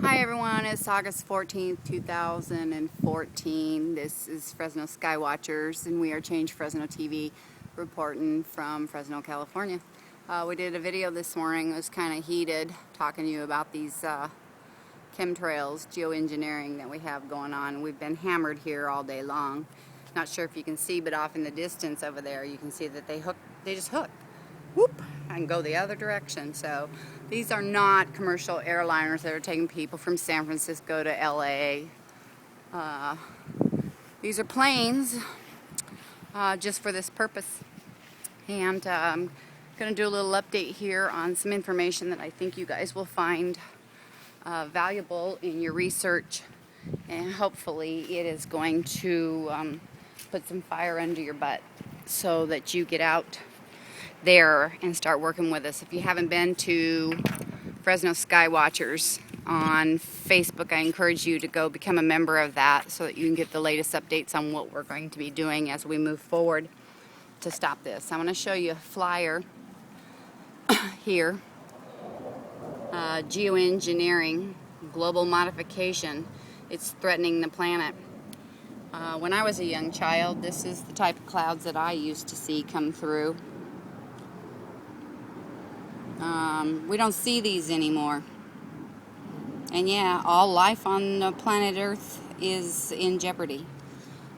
Hi everyone, it's August 14th, 2014. This is Fresno Skywatchers and we are Change Fresno TV reporting from Fresno, California. We did a video this morning. It was kind of heated, talking to you about these chemtrails, geoengineering that we have going on. We've been hammered here all day long. Not sure if you can see, but off in the distance over there you can see that they just hook. Whoop, and go the other direction. So these are not commercial airliners that are taking people from San Francisco to LA. These are planes just for this purpose. And I'm going to do a little update here on some information that I think you guys will find valuable in your research, and hopefully it is going to put some fire under your butt so that you get out there and start working with us. If you haven't been to Fresno Skywatchers on Facebook, I encourage you to go become a member of that so that you can get the latest updates on what we're going to be doing as we move forward to stop this. I'm going to show you a flyer here. Geoengineering, global modification. It's threatening the planet. When I was a young child, this is the type of clouds that I used to see come through. We don't see these anymore. And yeah, all life on the planet Earth is in jeopardy.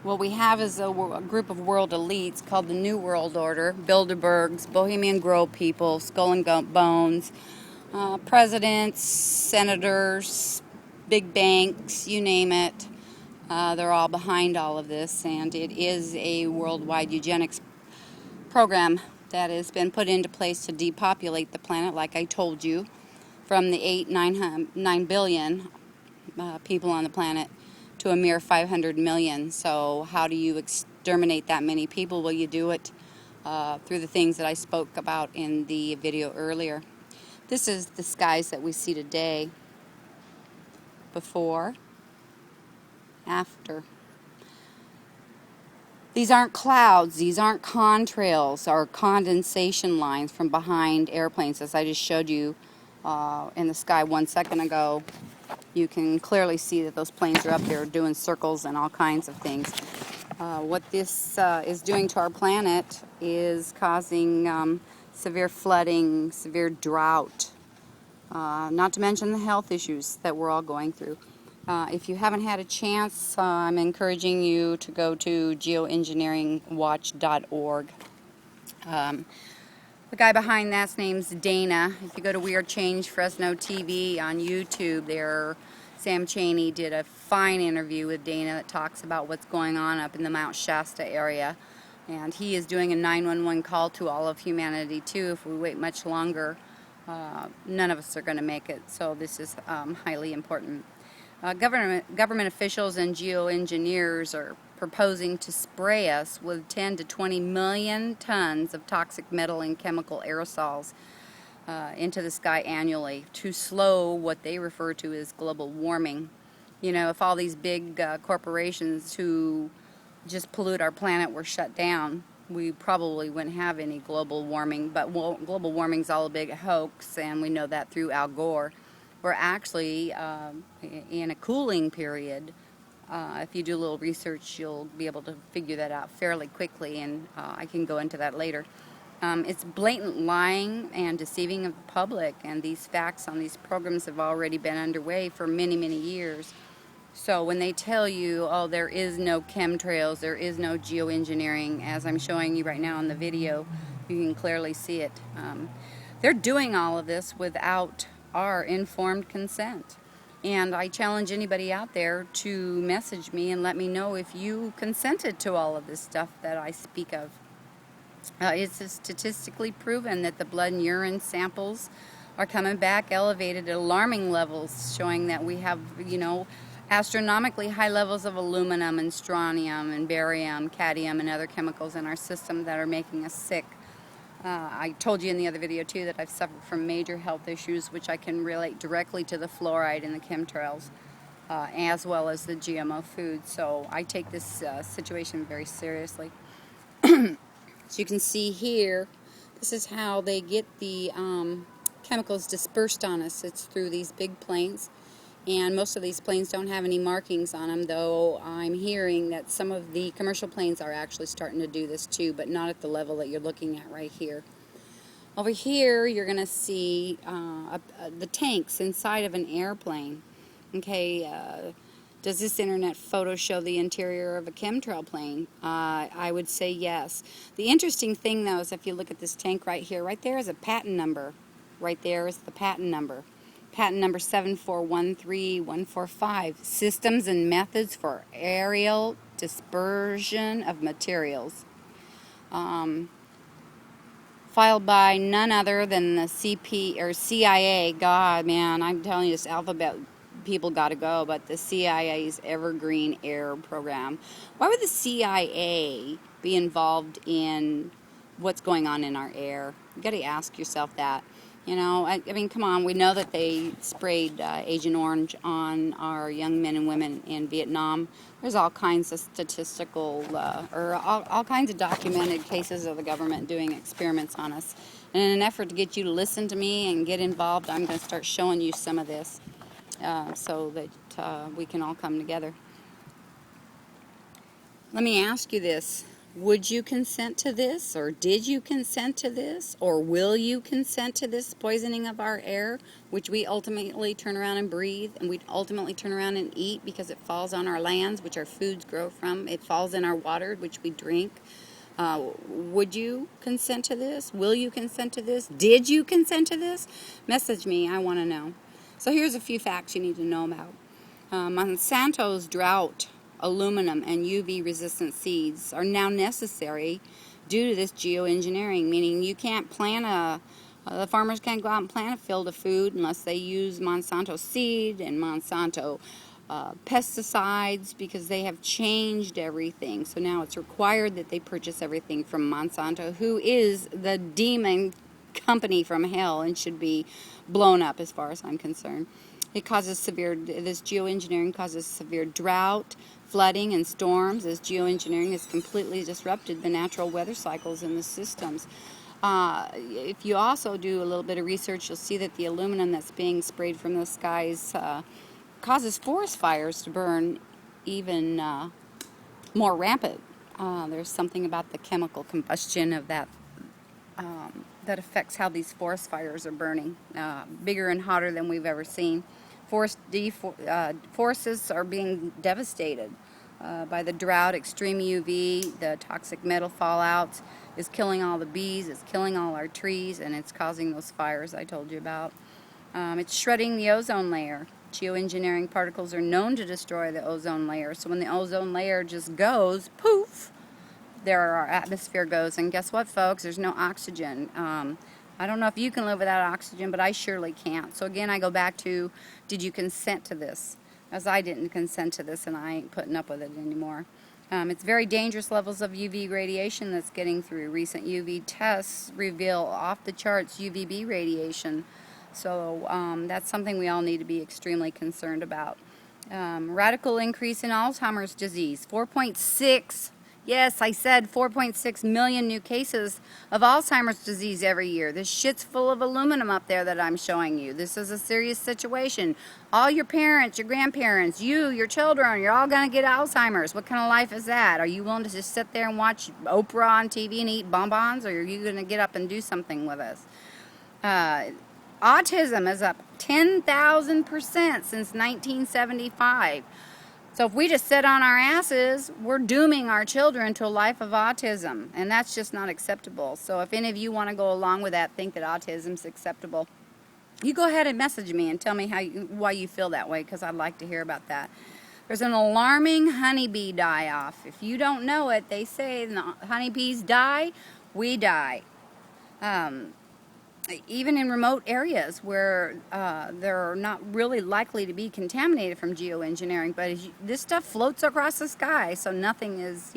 What we have is a group of world elites called the New World Order, Bilderbergs, Bohemian Grove people, Skull and Bones, presidents, senators, big banks, you name it. They're all behind all of this, and it is a worldwide eugenics program that has been put into place to depopulate the planet, like I told you, from the 9 billion people on the planet to a mere 500 million. So how do you exterminate that many people? Well, you do it through the things that I spoke about in the video earlier. This is the skies that we see today. Before, after. These aren't clouds, these aren't contrails or condensation lines from behind airplanes, as I just showed you in the sky 1 second ago. You can clearly see that those planes are up there doing circles and all kinds of things. What this is doing to our planet is causing severe flooding, severe drought, not to mention the health issues that we're all going through. If you haven't had a chance, I'm encouraging you to go to geoengineeringwatch.org. The guy behind that's name's Dana. If you go to We Are Change Fresno TV on YouTube, there, Sam Chaney did a fine interview with Dana that talks about what's going on up in the Mount Shasta area. And he is doing a 911 call to all of humanity too. If we wait much longer, none of us are going to make it. So this is highly important. Government officials and geoengineers are proposing to spray us with 10 to 20 million tons of toxic metal and chemical aerosols into the sky annually to slow what they refer to as global warming. You know, if all these big corporations who just pollute our planet were shut down, we probably wouldn't have any global warming. But global warming's all a big hoax, and we know that through Al Gore. We're actually in a cooling period. If you do a little research, you'll be able to figure that out fairly quickly, and I can go into that later. It's blatant lying and deceiving of the public, and these facts on these programs have already been underway for many, many years. So when they tell you, oh, there is no chemtrails, there is no geoengineering, as I'm showing you right now in the video, you can clearly see it. They're doing all of this without our informed consent. And I challenge anybody out there to message me and let me know if you consented to all of this stuff that I speak of. It's statistically proven that the blood and urine samples are coming back elevated at alarming levels, showing that we have, you know, astronomically high levels of aluminum and strontium and barium, cadmium, and other chemicals in our system that are making us sick. I told you in the other video too that I've suffered from major health issues, which I can relate directly to the fluoride and the chemtrails, as well as the GMO food. So I take this situation very seriously. As you can see here, this is how they get the chemicals dispersed on us. It's through these big planes. And most of these planes don't have any markings on them, though I'm hearing that some of the commercial planes are actually starting to do this too, but not at the level that you're looking at right here. Over here, you're going to see the tanks inside of an airplane. Okay, does this internet photo show the interior of a chemtrail plane? I would say yes. The interesting thing, though, is if you look at this tank right here, right there is a patent number. Right there is the patent number. Patent number 7413145. Systems and methods for aerial dispersion of materials. Filed by none other than the CIA. God, man, I'm telling you, this alphabet people got to go, but the CIA's Evergreen Air Program. Why would the CIA be involved in what's going on in our air? You got to ask yourself that. You know, I mean, come on, we know that they sprayed Agent Orange on our young men and women in Vietnam. There's all kinds of statistical, or all kinds of documented cases of the government doing experiments on us. And in an effort to get you to listen to me and get involved, I'm going to start showing you some of this so that we can all come together. Let me ask you this. Would you consent to this, or did you consent to this, or will you consent to this poisoning of our air, which we ultimately turn around and breathe, and we ultimately turn around and eat because it falls on our lands, which our foods grow from. It falls in our water, which we drink. Would you consent to this? Will you consent to this? Did you consent to this? Message me. I want to know. So here's a few facts you need to know about. Monsanto's drought aluminum and UV resistant seeds are now necessary due to this geoengineering, meaning you can't plant the farmers can't go out and plant a field of food unless they use Monsanto seed and Monsanto pesticides, because they have changed everything. So now it's required that they purchase everything from Monsanto, who is the demon company from hell and should be blown up as far as I'm concerned. This geoengineering causes severe drought, flooding, and storms, as geoengineering has completely disrupted the natural weather cycles in the systems. If you also do a little bit of research, you'll see that the aluminum that's being sprayed from the skies causes forest fires to burn even more rampant. There's something about the chemical combustion of that that affects how these forest fires are burning, bigger and hotter than we've ever seen. Forests are being devastated by the drought, extreme UV, the toxic metal fallout is killing all the bees, it's killing all our trees, and it's causing those fires I told you about. It's shredding the ozone layer. Geoengineering particles are known to destroy the ozone layer, so when the ozone layer just goes, poof, there our atmosphere goes, and guess what, folks? There's no oxygen. I don't know if you can live without oxygen, but I surely can't. So again, I go back to, did you consent to this? As I didn't consent to this, and I ain't putting up with it anymore. It's very dangerous levels of UV radiation that's getting through. Recent UV tests reveal off the charts UVB radiation. So that's something we all need to be extremely concerned about. Radical increase in Alzheimer's disease, 4.6. Yes, I said 4.6 million new cases of Alzheimer's disease every year. This shit's full of aluminum up there that I'm showing you. This is a serious situation. All your parents, your grandparents, your children, you're all going to get Alzheimer's. What kind of life is that? Are you willing to just sit there and watch Oprah on TV and eat bonbons, or are you going to get up and do something with us? Autism is up 10,000% since 1975. So if we just sit on our asses, we're dooming our children to a life of autism, and that's just not acceptable. So if any of you want to go along with that, think that autism's acceptable, you go ahead and message me and tell me why you feel that way, because I'd like to hear about that. There's an alarming honeybee die-off. If you don't know it, they say the honeybees die, we die. Even in remote areas where they're not really likely to be contaminated from geoengineering, but this stuff floats across the sky, so nothing is,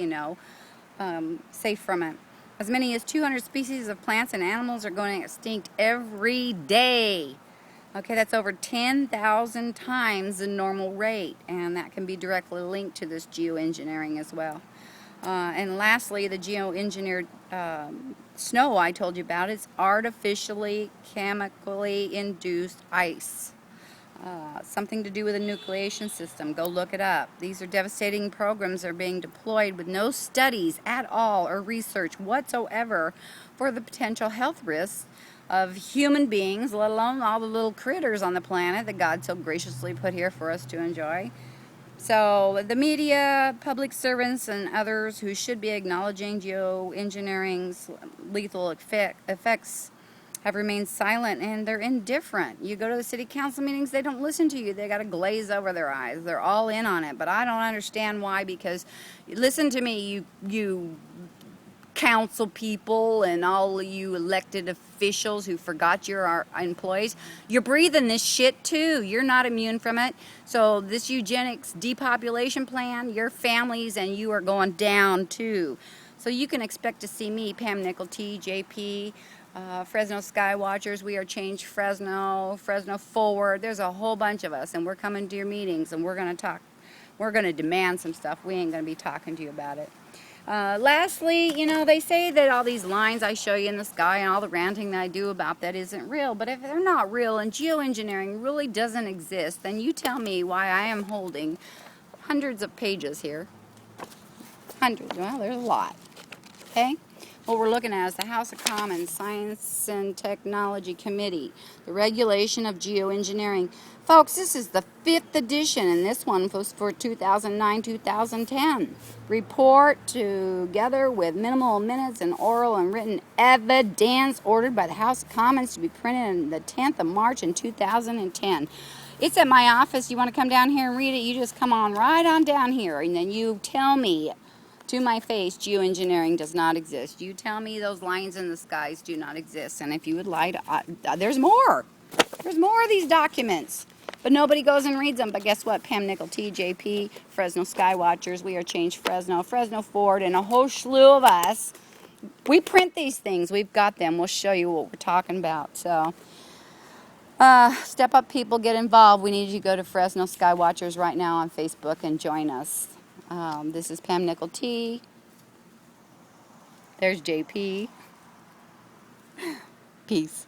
safe from it. As many as 200 species of plants and animals are going extinct every day. Okay, that's over 10,000 times the normal rate, and that can be directly linked to this geoengineering as well. And lastly, the geoengineered snow I told you about is artificially, chemically induced ice. Something to do with a nucleation system. Go look it up. These are devastating programs that are being deployed with no studies at all or research whatsoever for the potential health risks of human beings, let alone all the little critters on the planet that God so graciously put here for us to enjoy. So the media, public servants, and others who should be acknowledging geoengineering's lethal effects have remained silent, and they're indifferent. You go to the city council meetings, they don't listen to you. They got a glaze over their eyes. They're all in on it, but I don't understand why, because listen to me, you council people and all you elected officials who forgot you're our employees, you're breathing this shit too. You're not immune from it. So this eugenics depopulation plan, your families and you are going down too. So you can expect to see me, Pam Nickel T, JP, Fresno Skywatchers, We Are Change Fresno, Fresno Forward. There's a whole bunch of us, and we're coming to your meetings, and we're going to talk. We're going to demand some stuff. We ain't going to be talking to you about it. Lastly, you know, they say that all these lines I show you in the sky and all the ranting that I do about that isn't real. But if they're not real and geoengineering really doesn't exist, then you tell me why I am holding hundreds of pages here. Hundreds. Well, there's a lot. Okay? What we're looking at is the House of Commons Science and Technology Committee, the regulation of geoengineering. Folks, this is the 5th edition, and this one was for 2009-2010. Report together with minimal minutes and oral and written evidence ordered by the House of Commons to be printed on the 10th of March in 2010. It's at my office. You want to come down here and read it, you just come on right on down here, and then you tell me to my face, geoengineering does not exist. You tell me those lines in the skies do not exist. And if you would lie to, there's more. There's more of these documents. But nobody goes and reads them. But guess what? Pam Nickel T, JP, Fresno Skywatchers, We Are Change Fresno, Fresno Forward, and a whole slew of us. We print these things. We've got them. We'll show you what we're talking about. So, step up, people. Get involved. We need you to go to Fresno Skywatchers right now on Facebook and join us. This is Pam Nickel T. There's JP. Peace.